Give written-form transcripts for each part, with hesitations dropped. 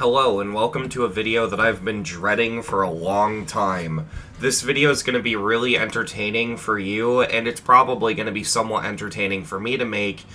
Hello and welcome to a video that I've been dreading for a long time. This video is going to be really entertaining for you, and it's probably going to be somewhat entertaining for me to make,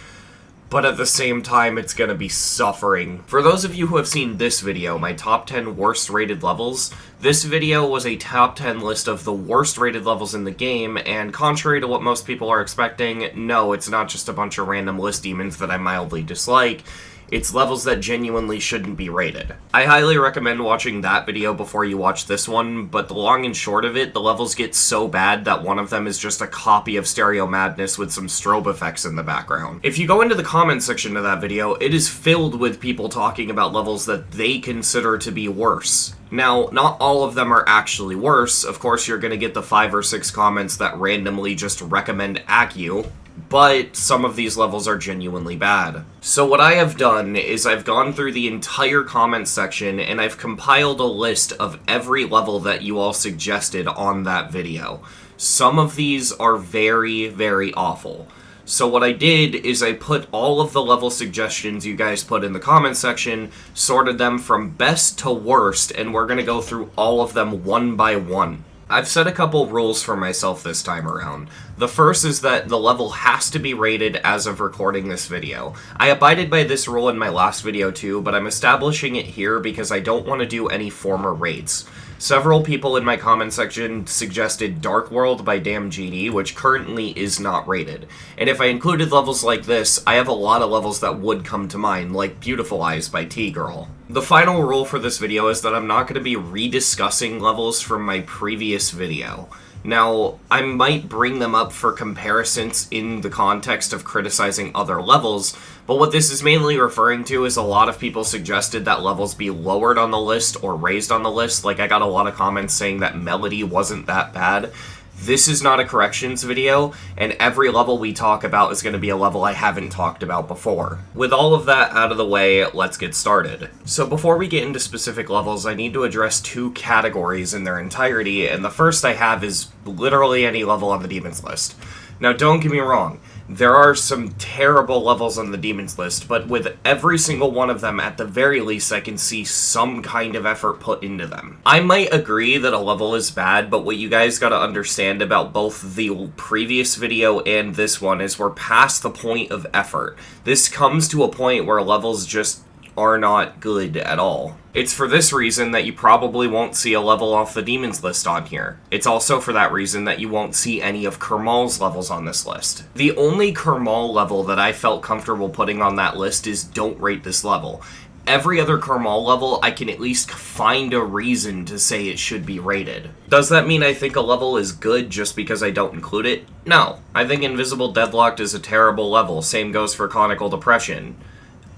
but at the same time it's going to be suffering. For those of you who have seen this video, my top 10 worst rated levels, this video was a top 10 list of the worst rated levels in the game, and contrary to what most people are expecting, no, it's not just a bunch of random list demons that I mildly dislike. It's levels that genuinely shouldn't be rated. I highly recommend watching that video before you watch this one, but the long and short of it, the levels get so bad that one of them is just a copy of Stereo Madness with some strobe effects in the background. If you go into the comments section of that video, it is filled with people talking about levels that they consider to be worse. Now, not all of them are actually worse. Of course, you're gonna get the 5 or 6 comments that randomly just recommend Accu, but some of these levels are genuinely bad. So what I have done is I've gone through the entire comments section and I've compiled a list of every level that you all suggested on that video. Some of these are very, very awful. So what I did is I put all of the level suggestions you guys put in the comments section, sorted them from best to worst, and we're gonna go through all of them one by one. I've set a couple rules for myself this time around. The first is that the level has to be rated as of recording this video. I abided by this rule in my last video too, but I'm establishing it here because I don't want to do any former rates. Several people in my comment section suggested Dark World by Damn GD, which currently is not rated. And if I included levels like this, I have a lot of levels that would come to mind, like Beautiful Eyes by T-Girl. The final rule for this video is that I'm not going to be rediscussing levels from my previous video. Now, I might bring them up for comparisons in the context of criticizing other levels, but what this is mainly referring to is a lot of people suggested that levels be lowered on the list or raised on the list. Like, I got a lot of comments saying that Melody wasn't that bad. This is not a corrections video, and every level we talk about is going to be a level I haven't talked about before. With all of that out of the way, let's get started. So before we get into specific levels, I need to address 2 categories in their entirety, and the first I have is literally any level on the Demons list. Now don't get me wrong, there are some terrible levels on the Demons list, but with every single one of them, at the very least, I can see some kind of effort put into them. I might agree that a level is bad, but what you guys gotta understand about both the previous video and this one is we're past the point of effort. This comes to a point where levels just are not good at all. It's for this reason that you probably won't see a level off the Demons list on here. It's also for that reason that you won't see any of Krmal's levels on this list. The only Krmal level that I felt comfortable putting on that list is don't rate this level. Every other Krmal level, I can at least find a reason to say it should be rated. Does that mean I think a level is good just because I don't include it? No. I think Invisible Deadlocked is a terrible level. Same goes for Conical Depression.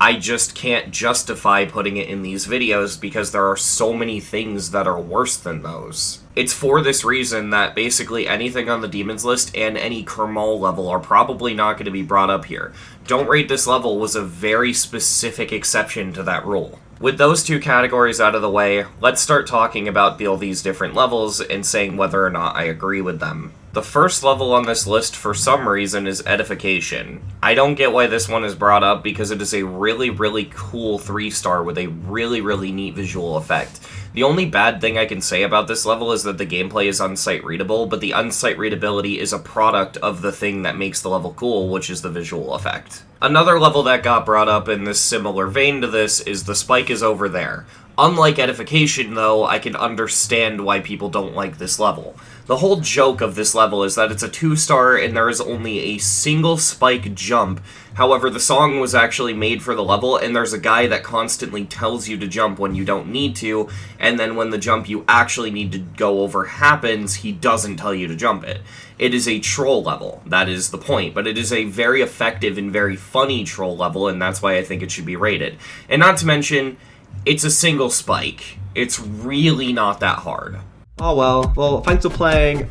I just can't justify putting it in these videos because there are so many things that are worse than those. It's for this reason that basically anything on the Demons list and any Krmal level are probably not going to be brought up here. Don't rate this level was a very specific exception to that rule. With those 2 categories out of the way, let's start talking about all these different levels and saying whether or not I agree with them. The first level on this list, for some reason, is Edification. I don't get why this one is brought up because it is a really, really cool 3-star with a really, really neat visual effect. The only bad thing I can say about this level is that the gameplay is unsight readable, but the unsight readability is a product of the thing that makes the level cool, which is the visual effect. Another level that got brought up in this similar vein to this is TheSpikeIsOverThere. Unlike Edification, though, I can understand why people don't like this level. The whole joke of this level is that it's a 2-star and there is only a single spike jump. However, the song was actually made for the level, and there's a guy that constantly tells you to jump when you don't need to, and then when the jump you actually need to go over happens, he doesn't tell you to jump it. It is a troll level, that is the point, but it is a very effective and very funny troll level, and that's why I think it should be rated. And not to mention, it's a single spike. It's really not that hard. Oh well, thanks for playing.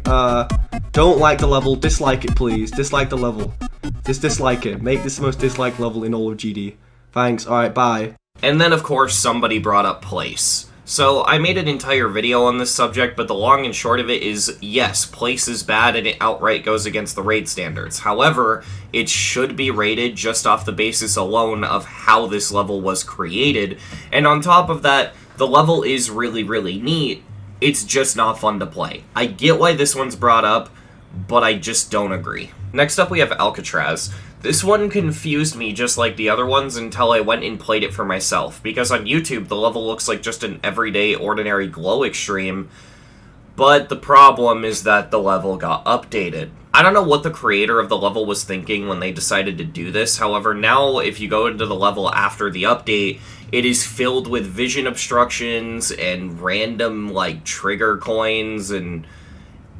Don't like the level, dislike it please. Dislike the level. Just dislike it. Make this the most disliked level in all of GD. Thanks, alright, bye. And then, of course, somebody brought up place. So, I made an entire video on this subject, but the long and short of it is, yes, place is bad and it outright goes against the raid standards. However, it should be rated just off the basis alone of how this level was created, and on top of that, the level is really, really neat, it's just not fun to play. I get why this one's brought up, but I just don't agree. Next up we have Alcatraz. This one confused me just like the other ones until I went and played it for myself, because on YouTube the level looks like just an everyday ordinary glow extreme, but the problem is that the level got updated. I don't know what the creator of the level was thinking when they decided to do this, however now if you go into the level after the update, it is filled with vision obstructions and random like trigger coins, and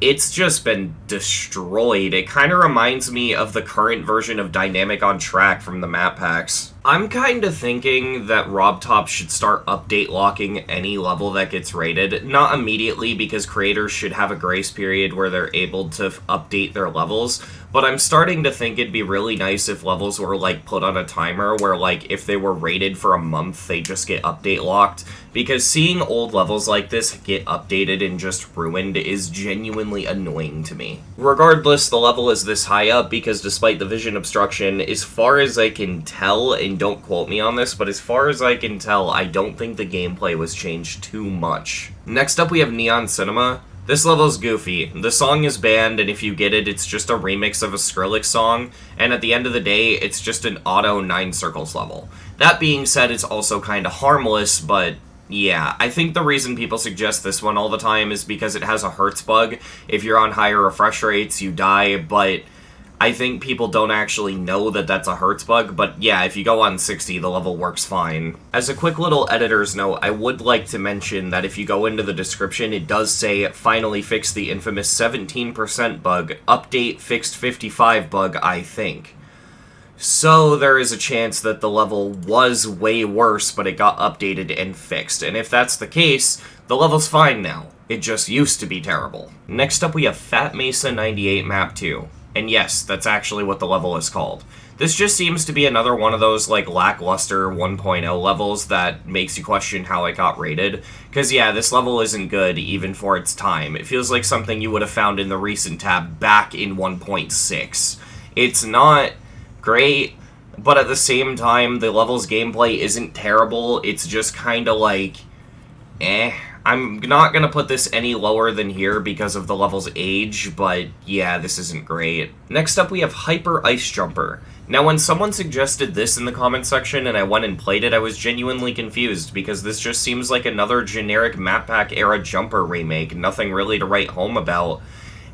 it's just been destroyed. It kind of reminds me of the current version of Dynamic on Track from the map packs. I'm kind of thinking that RobTop should start update locking any level that gets rated. Not immediately, because creators should have a grace period where they're able to update their levels, but I'm starting to think it'd be really nice if levels were like put on a timer where like if they were rated for a month they just get update locked, because seeing old levels like this get updated and just ruined is genuinely annoying to me. Regardless, the level is this high up because despite the vision obstruction, as far as I can tell, and don't quote me on this, but as far as I can tell, I don't think the gameplay was changed too much. Next up we have Neon Cinema. This level's goofy. The song is banned, and if you get it, it's just a remix of a Skrillex song, and at the end of the day, it's just an auto 9 circles level. That being said, it's also kinda harmless, but yeah, I think the reason people suggest this one all the time is because it has a hertz bug. If you're on higher refresh rates, you die, but I think people don't actually know that that's a hertz bug, but yeah, if you go on 60, the level works fine. As a quick little editor's note, I would like to mention that if you go into the description, it does say, finally fixed the infamous 17% bug, update fixed 55 bug, I think. So there is a chance that the level was way worse, but it got updated and fixed, and if that's the case, the level's fine now. It just used to be terrible. Next up we have Fatmesa98 Map2. And yes, that's actually what the level is called. This just seems to be another one of those, like, lackluster 1.0 levels that makes you question how it got rated. Because, yeah, this level isn't good, even for its time. It feels like something you would have found in the recent tab back in 1.6. It's not great, but at the same time, the level's gameplay isn't terrible. It's just kinda like, eh. I'm not going to put this any lower than here because of the level's age, but yeah, this isn't great. Next up we have Hyper Ice Jumper. Now when someone suggested this in the comment section and I went and played it, I was genuinely confused because this just seems like another generic map pack era jumper remake, nothing really to write home about.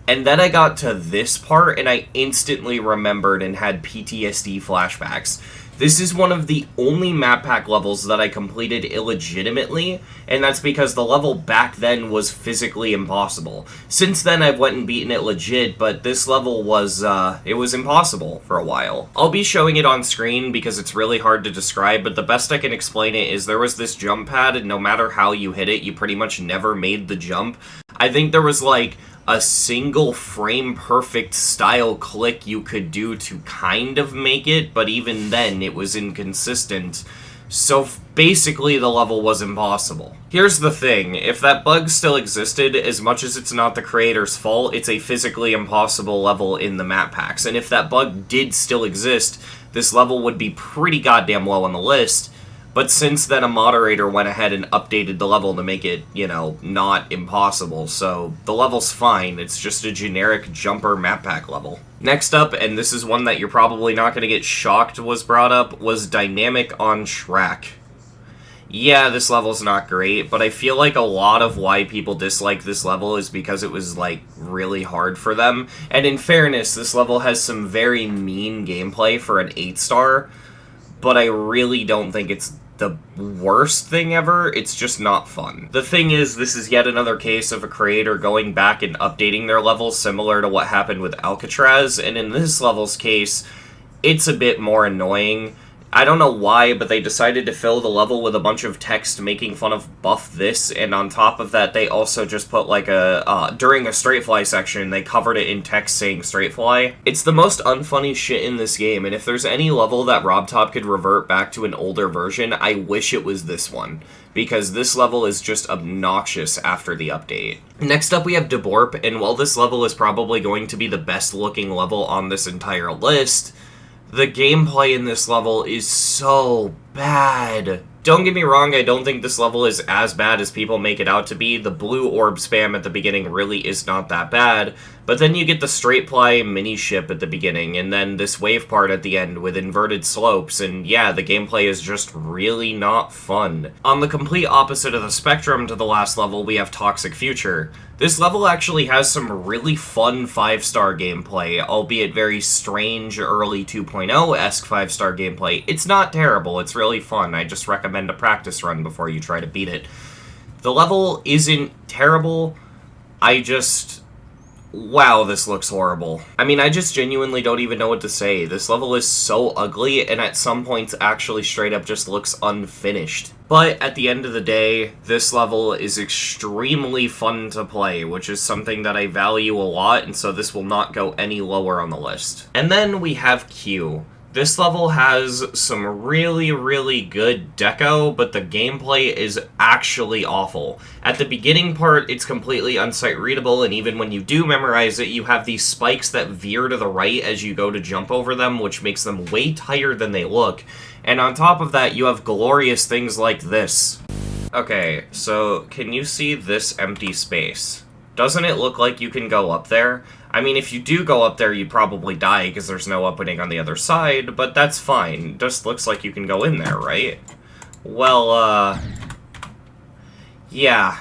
And then I got to this part and I instantly remembered and had PTSD flashbacks. This is one of the only map pack levels that I completed illegitimately, and that's because the level back then was physically impossible. Since then I've went and beaten it legit, but this level was, it was impossible for a while. I'll be showing it on screen because it's really hard to describe, but the best I can explain it is there was this jump pad, and no matter how you hit it, you pretty much never made the jump. I think there was like a single frame perfect style click you could do to kind of make it, but even then it was inconsistent. So basically the level was impossible. Here's the thing, if that bug still existed, as much as it's not the creator's fault, it's a physically impossible level in the map packs, and if that bug did still exist, this level would be pretty goddamn low on the list. But since then, a moderator went ahead and updated the level to make it, you know, not impossible. So the level's fine. It's just a generic jumper map pack level. Next up, and this is one that you're probably not going to get shocked was brought up, was Dynamic on Track. Yeah, this level's not great, but I feel like a lot of why people dislike this level is because it was, like, really hard for them. And in fairness, this level has some very mean gameplay for an 8-star, but I really don't think it's the worst thing ever. It's just not fun. The thing is, this is yet another case of a creator going back and updating their levels similar to what happened with Alcatraz, and in this level's case, it's a bit more annoying. I don't know why, but they decided to fill the level with a bunch of text making fun of buff this, and on top of that, they also just put like during a straight fly section, they covered it in text saying straight fly. It's the most unfunny shit in this game, and if there's any level that RobTop could revert back to an older version, I wish it was this one, because this level is just obnoxious after the update. Next up we have Dubborp, and while this level is probably going to be the best looking level on this entire list, the gameplay in this level is so bad. Don't get me wrong, I don't think this level is as bad as people make it out to be. The blue orb spam at the beginning really is not that bad, but then you get the straight ply mini ship at the beginning, and then this wave part at the end with inverted slopes, and yeah, the gameplay is just really not fun. On the complete opposite of the spectrum to the last level, we have Toxic Future. This level actually has some really fun 5-star gameplay, albeit very strange early 2.0-esque 5-star gameplay. It's not terrible, it's really fun. I just recommend a practice run before you try to beat it. The level isn't terrible, wow, this looks horrible. I mean, I just genuinely don't even know what to say. This level is so ugly, and at some points actually straight up just looks unfinished. But at the end of the day, this level is extremely fun to play, which is something that I value a lot, and so this will not go any lower on the list. And then we have Q. This level has some really, really good deco, but the gameplay is actually awful. At the beginning part, it's completely unsight readable, and even when you do memorize it, you have these spikes that veer to the right as you go to jump over them, which makes them way tighter than they look. And on top of that, you have glorious things like this. Okay, so can you see this empty space? Doesn't it look like you can go up there? I mean, if you do go up there, you'd probably die because there's no opening on the other side, but that's fine. It just looks like you can go in there, right? Well, yeah.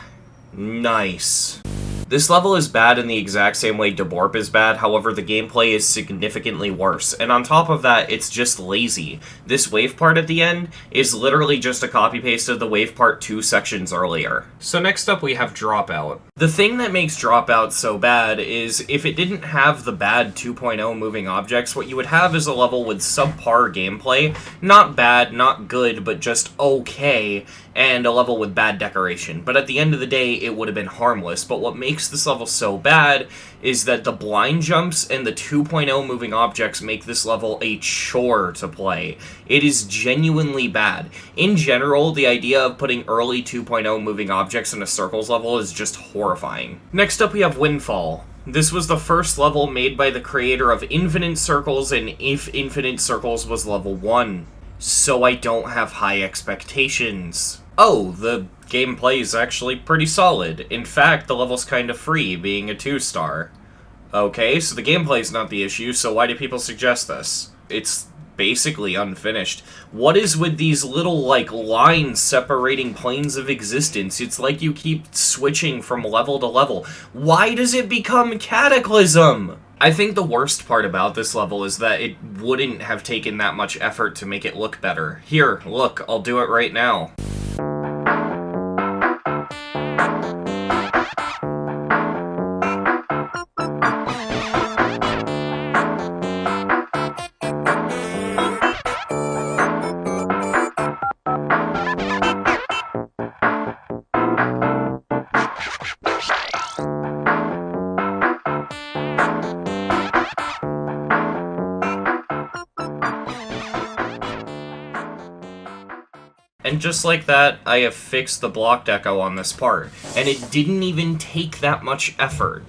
Nice. This level is bad in the exact same way Dubborp is bad, however the gameplay is significantly worse, and on top of that, it's just lazy. This wave part at the end is literally just a copy-paste of the wave part 2 sections earlier. So next up we have Dropout. The thing that makes Dropout so bad is, if it didn't have the bad 2.0 moving objects, what you would have is a level with subpar gameplay, not bad, not good, but just okay, and a level with bad decoration. But at the end of the day, it would have been harmless, but what makes this level so bad is that the blind jumps and the 2.0 moving objects make this level a chore to play. It is genuinely bad. In general, the idea of putting early 2.0 moving objects in a circles level is just horrifying. Next up we have Windfall. This was the first level made by the creator of Infinite Circles, and if Infinite Circles was level 1. So I don't have high expectations. Oh, the gameplay is actually pretty solid. In fact, the level's kind of free, being a 2-star. Okay, so the gameplay's not the issue, so why do people suggest this? It's basically unfinished. What is with these little, like, lines separating planes of existence? It's like you keep switching from level to level. Why does it become Cataclysm? I think the worst part about this level is that it wouldn't have taken that much effort to make it look better. Here, look, I'll do it right now. And just like that, I have fixed the blocked echo on this part, and it didn't even take that much effort.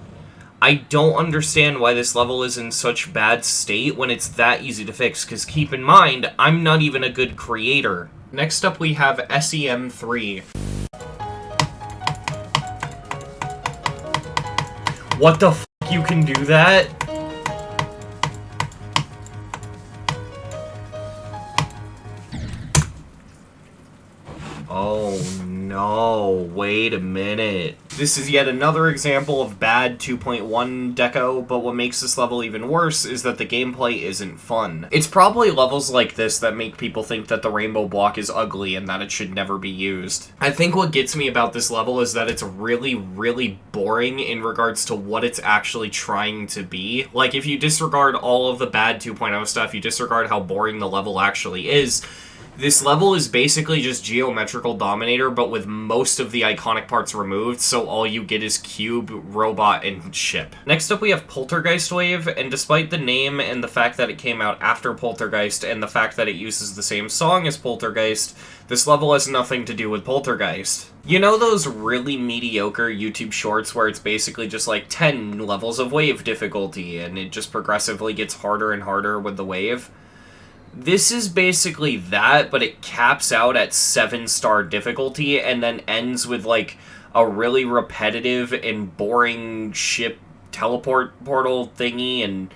I don't understand why this level is in such bad state when it's that easy to fix, because keep in mind, I'm not even a good creator. Next up we have SEM3. What the f***, you can do that? Oh no. no, wait a minute. This is yet another example of bad 2.1 deco, but what makes this level even worse is that the gameplay isn't fun. It's probably levels like this that make people think that the rainbow block is ugly and that it should never be used. I think what gets me about this level is that it's really, really boring in regards to what it's actually trying to be. Like, if you disregard all of the bad 2.0 stuff, you disregard how boring the level actually is, this level is basically just Geometrical Dominator, but with most of the iconic parts removed, so all you get is cube, robot, and ship. Next up we have Poltergeist Wave, and despite the name and the fact that it came out after Poltergeist and the fact that it uses the same song as Poltergeist, this level has nothing to do with Poltergeist. You know those really mediocre YouTube shorts where it's basically just like 10 levels of wave difficulty, and it just progressively gets harder and harder with the wave? This is basically that, but it caps out at 7-star difficulty and then ends with, like, a really repetitive and boring ship teleport portal thingy, and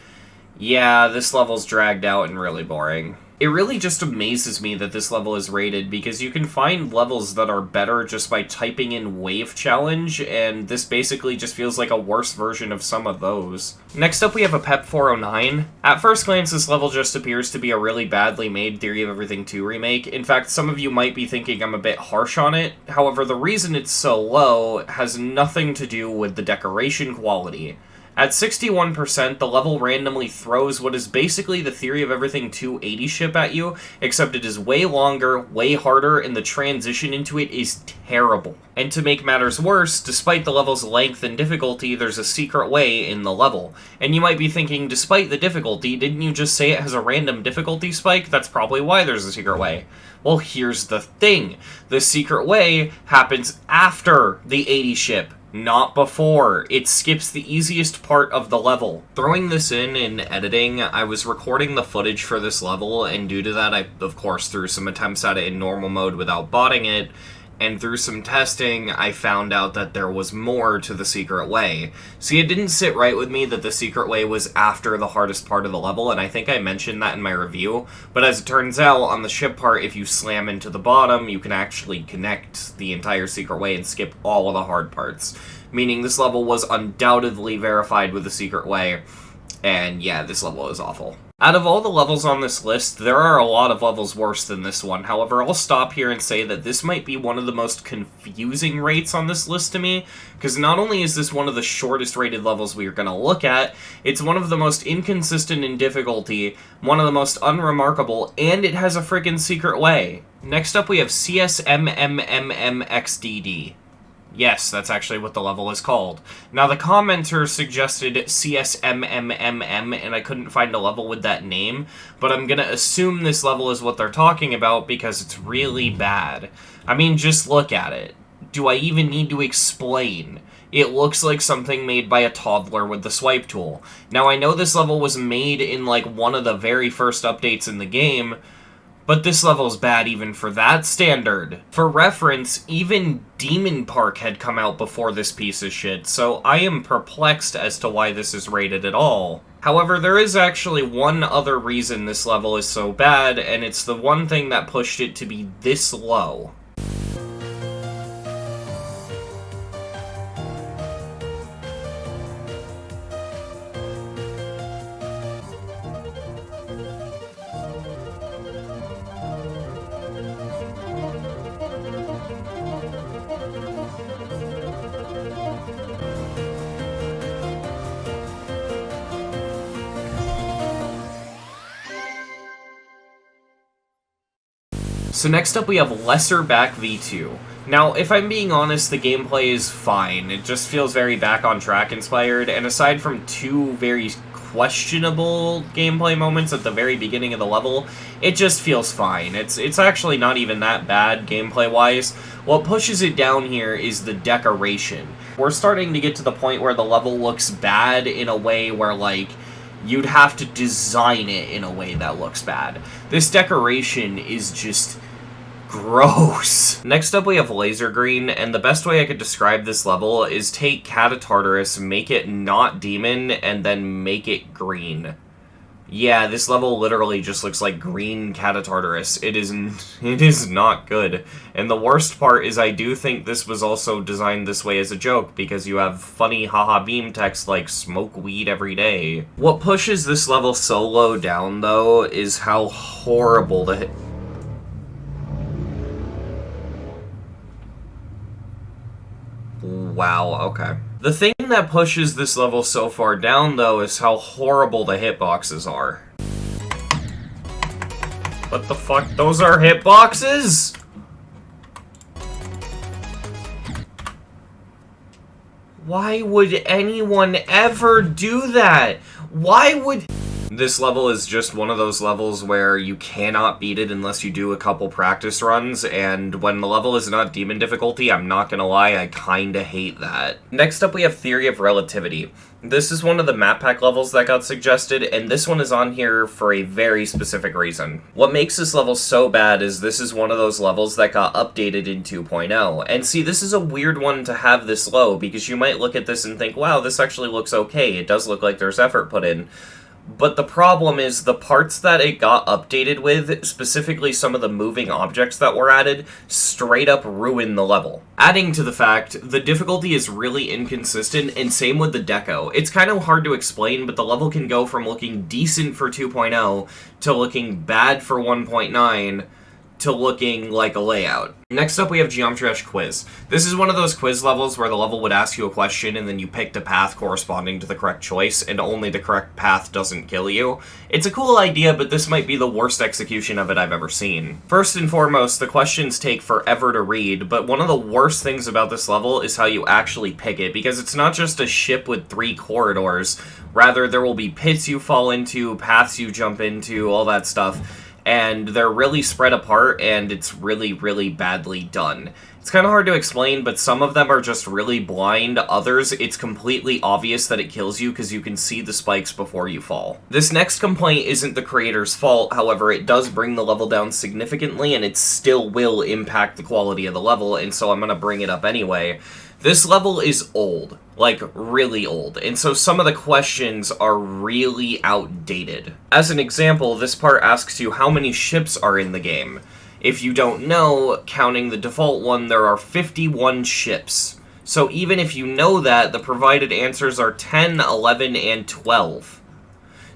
yeah, this level's dragged out and really boring. It really just amazes me that this level is rated, because you can find levels that are better just by typing in Wave Challenge, and this basically just feels like a worse version of some of those. Next up we have a PEP409. At first glance, this level just appears to be a really badly made Theory of Everything 2 remake. In fact, some of you might be thinking I'm a bit harsh on it. However, the reason it's so low has nothing to do with the decoration quality. At 61%, the level randomly throws what is basically the Theory of Everything 280 ship at you, except it is way longer, way harder, and the transition into it is terrible. And to make matters worse, despite the level's length and difficulty, there's a secret way in the level. And you might be thinking, despite the difficulty, didn't you just say it has a random difficulty spike? That's probably why there's a secret way. Well, here's the thing. The secret way happens after the 80 ship, not before. It skips the easiest part of the level. Throwing this in editing, I was recording the footage for this level, and due to that I, of course, threw some attempts at it in normal mode without botting it, and through some testing, I found out that there was more to the secret way. See, it didn't sit right with me that the secret way was after the hardest part of the level, and I think I mentioned that in my review, but as it turns out, on the ship part, if you slam into the bottom, you can actually connect the entire secret way and skip all of the hard parts. Meaning this level was undoubtedly verified with the secret way, and yeah, this level is awful. Out of all the levels on this list, there are a lot of levels worse than this one. However, I'll stop here and say that this might be one of the most confusing rates on this list to me, because not only is this one of the shortest rated levels we are going to look at, it's one of the most inconsistent in difficulty, one of the most unremarkable, and it has a friggin' secret way. Next up we have CSMMMM Yes, that's actually what the level is called. Now, the commenter suggested CSMMMM, and I couldn't find a level with that name, but I'm gonna assume this level is what they're talking about because it's really bad. I mean, just look at it. Do I even need to explain? It looks like something made by a toddler with the swipe tool. Now, I know this level was made in, like, one of the very first updates in the game, but this level's bad even for that standard. For reference, even Demon Park had come out before this piece of shit, so I am perplexed as to why this is rated at all. However, there is actually one other reason this level is so bad, and it's the one thing that pushed it to be this low. So next up we have Lesser Back V2. Now, if I'm being honest, the gameplay is fine. It just feels very Back on Track inspired, and aside from two very questionable gameplay moments at the very beginning of the level, it just feels fine. It's actually not even that bad gameplay-wise. What pushes it down here is the decoration. We're starting to get to the point where the level looks bad in a way where, like, you'd have to design it in a way that looks bad. This decoration is just gross. Next up we have LaserGreen, and the best way I could describe this level is take Catatartarus, make it not demon, and then make it green. Yeah, this level literally just looks like green Catatartarus. It is not good. And the worst part is I do think this was also designed this way as a joke, because you have funny haha beam text like smoke weed every day. What pushes this level so low down, though, is how horrible the Wow, okay. The thing that pushes this level so far down, though, is how horrible the hitboxes are. What the fuck? Those are hitboxes?! Why would anyone ever do that? Why would... This level is just one of those levels where you cannot beat it unless you do a couple practice runs, and when the level is not demon difficulty, I'm not gonna lie, I kinda hate that. Next up we have Theory of Relativity. This is one of the map pack levels that got suggested, and this one is on here for a very specific reason. What makes this level so bad is this is one of those levels that got updated in 2.0. And see, this is a weird one to have this low, because you might look at this and think, wow, this actually looks okay, it does look like there's effort put in. But the problem is the parts that it got updated with, specifically some of the moving objects that were added, straight up ruin the level. Adding to the fact, the difficulty is really inconsistent, and same with the deco. It's kind of hard to explain, but the level can go from looking decent for 2.0 to looking bad for 1.9 to looking like a layout. Next up we have Geometry Dash Quiz. This is one of those quiz levels where the level would ask you a question and then you picked a path corresponding to the correct choice, and only the correct path doesn't kill you. It's a cool idea, but this might be the worst execution of it I've ever seen. First and foremost, the questions take forever to read, but one of the worst things about this level is how you actually pick it, because it's not just a ship with 3 corridors, rather there will be pits you fall into, paths you jump into, all that stuff. And they're really spread apart, and it's really, really badly done. It's kind of hard to explain, but some of them are just really blind. Others, it's completely obvious that it kills you because you can see the spikes before you fall. This next complaint isn't the creator's fault, however, it does bring the level down significantly, and it still will impact the quality of the level, and so I'm going to bring it up anyway. This level is old, like really old, and so some of the questions are really outdated. As an example, this part asks you how many ships are in the game. If you don't know, counting the default one, there are 51 ships. So even if you know that, the provided answers are 10, 11, and 12.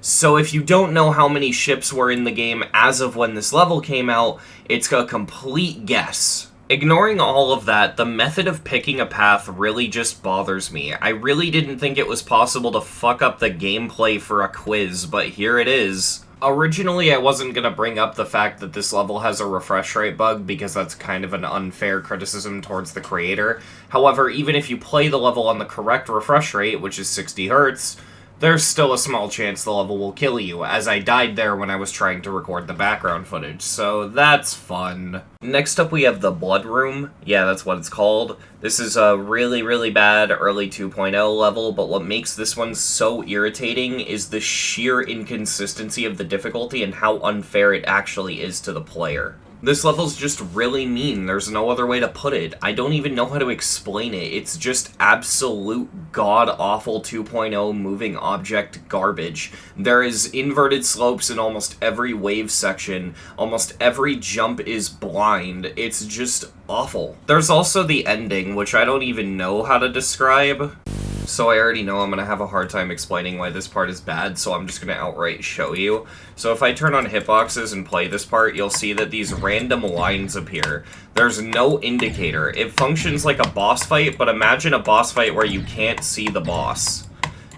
So if you don't know how many ships were in the game as of when this level came out, it's a complete guess. Ignoring all of that, the method of picking a path really just bothers me. I really didn't think it was possible to fuck up the gameplay for a quiz, but here it is. Originally, I wasn't going to bring up the fact that this level has a refresh rate bug, because that's kind of an unfair criticism towards the creator. However, even if you play the level on the correct refresh rate, which is 60 Hz, there's still a small chance the level will kill you, as I died there when I was trying to record the background footage, so that's fun. Next up we have the Blood Room. Yeah, that's what it's called. This is a really, really bad early 2.0 level, but what makes this one so irritating is the sheer inconsistency of the difficulty and how unfair it actually is to the player. This level's just really mean, there's no other way to put it. I don't even know how to explain it. It's just absolute god-awful 2.0 moving object garbage. There is inverted slopes in almost every wave section. Almost every jump is blind. It's just awful. There's also the ending, which I don't even know how to describe. So I already know I'm going to have a hard time explaining why this part is bad, so I'm just going to outright show you. So if I turn on hitboxes and play this part, you'll see that these random lines appear. There's no indicator. It functions like a boss fight, but imagine a boss fight where you can't see the boss.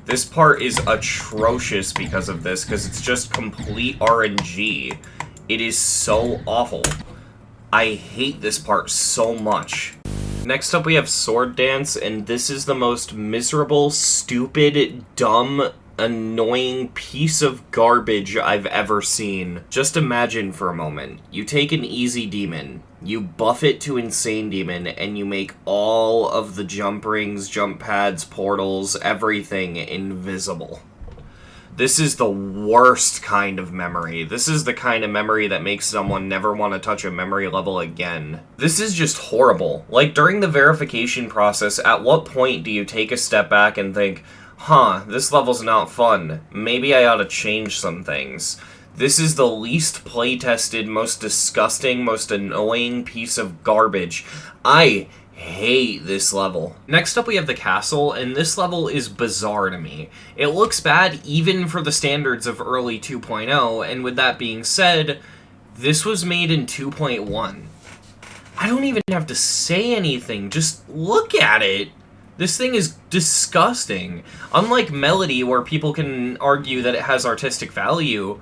This part is atrocious because of this, because it's just complete RNG. It is so awful. I hate this part so much. Next up we have Sword Dance, and this is the most miserable, stupid, dumb, annoying piece of garbage I've ever seen. Just imagine for a moment. You take an easy demon, you buff it to insane demon, and you make all of the jump rings, jump pads, portals, everything invisible. This is the worst kind of memory. This is the kind of memory that makes someone never want to touch a memory level again. This is just horrible. Like, during the verification process, at what point do you take a step back and think, huh, this level's not fun. Maybe I ought to change some things. This is the least playtested, most disgusting, most annoying piece of garbage. I hate this level. Next up we have the castle, and this level is bizarre to me. It looks bad even for the standards of early 2.0, and with that being said, this was made in 2.1. I don't even have to say anything, just look at it. This thing is disgusting. Unlike Melody, where people can argue that it has artistic value,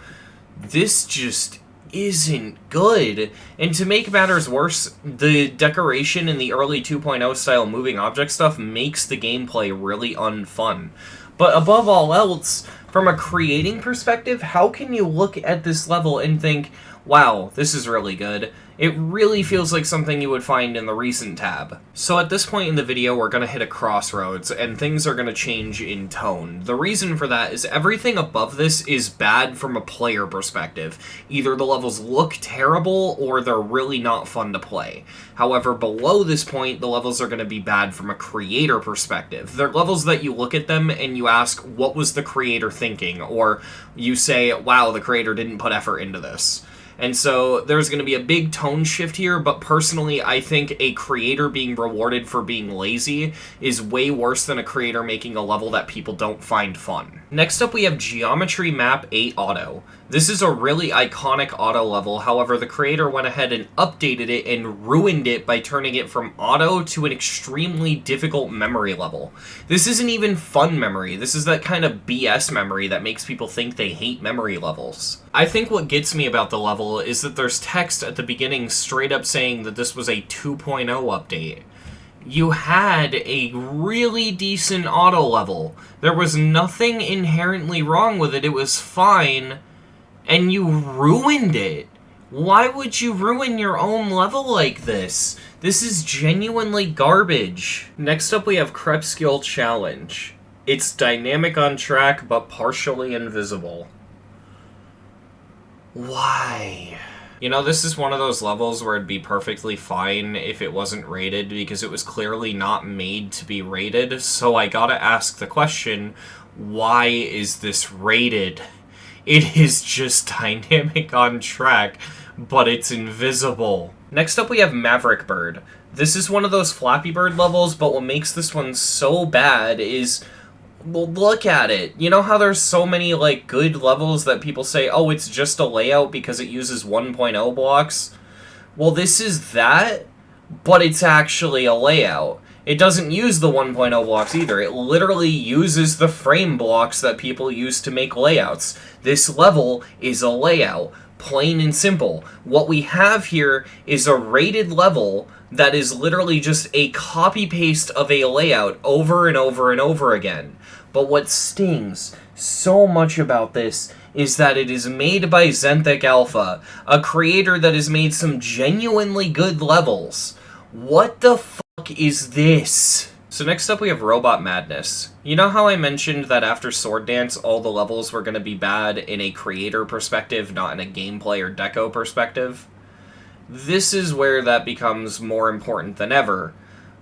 this just isn't good. And to make matters worse, the decoration in the early 2.0 style moving object stuff makes the gameplay really unfun. But above all else, from a creating perspective, how can you look at this level and think, wow, this is really good? It really feels like something you would find in the recent tab. So at this point in the video, we're going to hit a crossroads, and things are going to change in tone. The reason for that is everything above this is bad from a player perspective. Either the levels look terrible, or they're really not fun to play. However, below this point, the levels are going to be bad from a creator perspective. They're levels that you look at them and you ask, what was the creator thinking? Or you say, wow, the creator didn't put effort into this. And so there's going to be a big tone shift here, but personally I think a creator being rewarded for being lazy is way worse than a creator making a level that people don't find fun. Next up we have Geometry Map 8 Auto. This is a really iconic auto level, however the creator went ahead and updated it and ruined it by turning it from auto to an extremely difficult memory level. This isn't even fun memory, this is that kind of BS memory that makes people think they hate memory levels. I think what gets me about the level is that there's text at the beginning straight up saying that this was a 2.0 update. You had a really decent auto level. There was nothing inherently wrong with it, it was fine, and you ruined it. Why would you ruin your own level like this? This is genuinely garbage. Next up we have Crepuscule Challenge. It's dynamic on track, but partially invisible. Why? You know, this is one of those levels where it'd be perfectly fine if it wasn't rated, because it was clearly not made to be rated, so I gotta ask the question, why is this rated? It is just dynamic on track, but it's invisible. Next up we have Maverick Bird. This is one of those Flappy Bird levels, but what makes this one so bad is, well, look at it. You know how there's so many, like, good levels that people say, oh, it's just a layout because it uses 1.0 blocks? Well, this is that, but it's actually a layout. It doesn't use the 1.0 blocks either. It literally uses the frame blocks that people use to make layouts. This level is a layout, plain and simple. What we have here is a rated level that is literally just a copy-paste of a layout over and over and over again. But what stings so much about this is that it is made by Xenthic Alpha, a creator that has made some genuinely good levels. What the fuck is this? So next up we have Robot Madness. You know how I mentioned that after Sword Dance all the levels were going to be bad in a creator perspective, not in a gameplay or deco perspective? This is where that becomes more important than ever.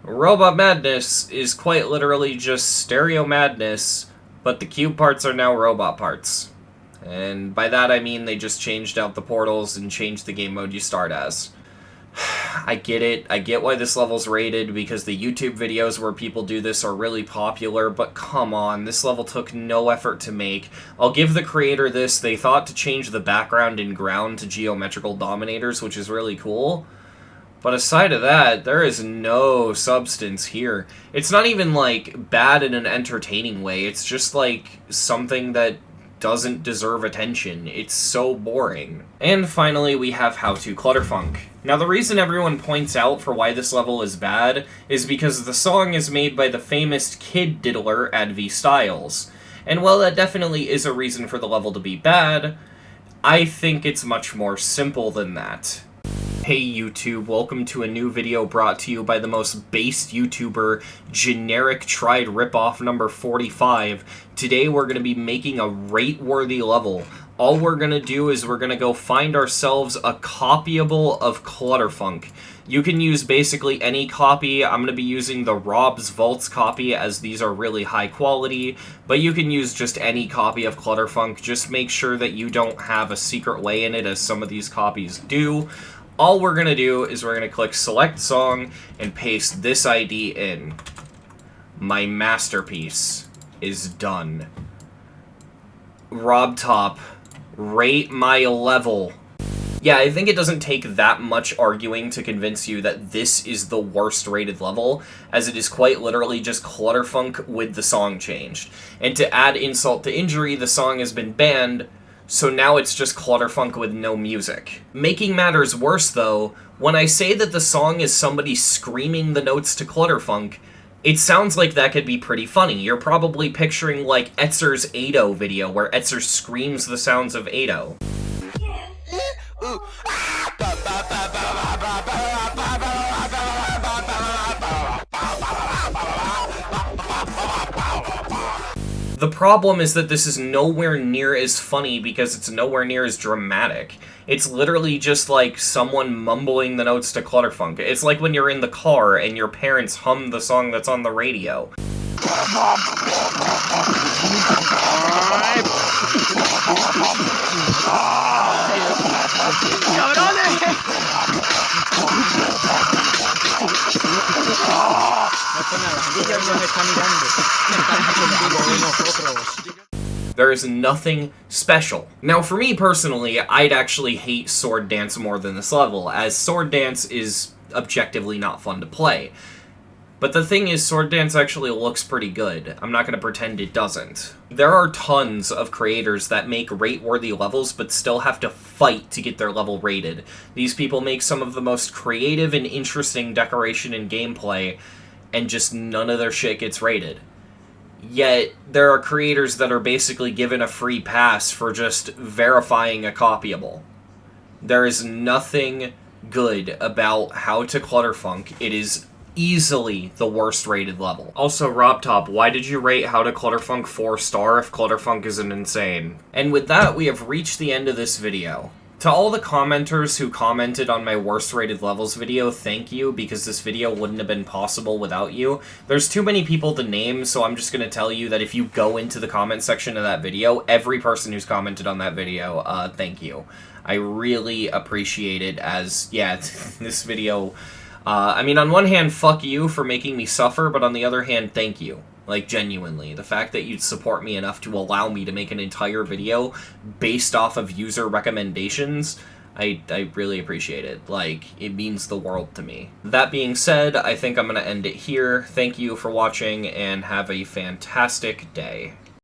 Robot Madness is quite literally just stereo madness, but the cube parts are now robot parts. And by that I mean they just changed out the portals and changed the game mode you start as. I get it. I get why this level's rated, because the YouTube videos where people do this are really popular, but come on, this level took no effort to make. I'll give the creator this, they thought to change the background and ground to geometrical dominators, which is really cool. But aside of that, there is no substance here. It's not even, like, bad in an entertaining way, it's just, like, something that doesn't deserve attention. It's so boring. And finally, we have To Clutterfunk. Now, the reason everyone points out for why this level is bad is because the song is made by the famous kid diddler Adv Styles. And while that definitely is a reason for the level to be bad, I think it's much more simple than that. Hey YouTube, welcome to a new video brought to you by the most based YouTuber, Generic Tried Ripoff number 45. Today we're going to be making a rate-worthy level, all we're gonna do is we're gonna go find ourselves a copyable of Clutterfunk. You can use basically any copy. I'm gonna be using the Rob's Vaults copy, as these are really high quality, but you can use just any copy of Clutterfunk. Just make sure that you don't have a secret way in it, as some of these copies do. All we're gonna do is we're gonna click Select Song and paste this ID in. My masterpiece is done. RobTop, rate my level. Yeah, I think it doesn't take that much arguing to convince you that this is the worst rated level, as it is quite literally just Clutterfunk with the song changed. And to add insult to injury, the song has been banned, so now it's just Clutterfunk with no music. Making matters worse, though, when I say that the song is somebody screaming the notes to Clutterfunk, it sounds like that could be pretty funny. You're probably picturing, like, Etzer's Ado video, where Etzer screams the sounds of Ado. The problem is that this is nowhere near as funny because it's nowhere near as dramatic. It's literally just like someone mumbling the notes to Clutterfunk. It's like when you're in the car and your parents hum the song that's on the radio. There is nothing special. Now, for me personally, I'd actually hate Sword Dance more than this level, as Sword Dance is objectively not fun to play. But the thing is, Sword Dance actually looks pretty good. I'm not going to pretend it doesn't. There are tons of creators that make rate-worthy levels, but still have to fight to get their level rated. These people make some of the most creative and interesting decoration and gameplay, and just none of their shit gets rated. Yet, there are creators that are basically given a free pass for just verifying a copyable. There is nothing good about How to Clutterfunk. It is easily the worst rated level. Also, RobTop, why did you rate How to Clutterfunk 4-star if Clutterfunk isn't insane? And with that, we have reached the end of this video. To all the commenters who commented on my worst rated levels video, thank you, because this video wouldn't have been possible without you. There's too many people to name, so I'm just going to tell you that if you go into the comment section of that video, every person who's commented on that video, thank you. I really appreciate it, as, yeah, this video, I mean, on one hand, fuck you for making me suffer, but on the other hand, thank you. Like, genuinely. The fact that you'd support me enough to allow me to make an entire video based off of user recommendations, I really appreciate it. Like, it means the world to me. That being said, I think I'm going to end it here. Thank you for watching, and have a fantastic day.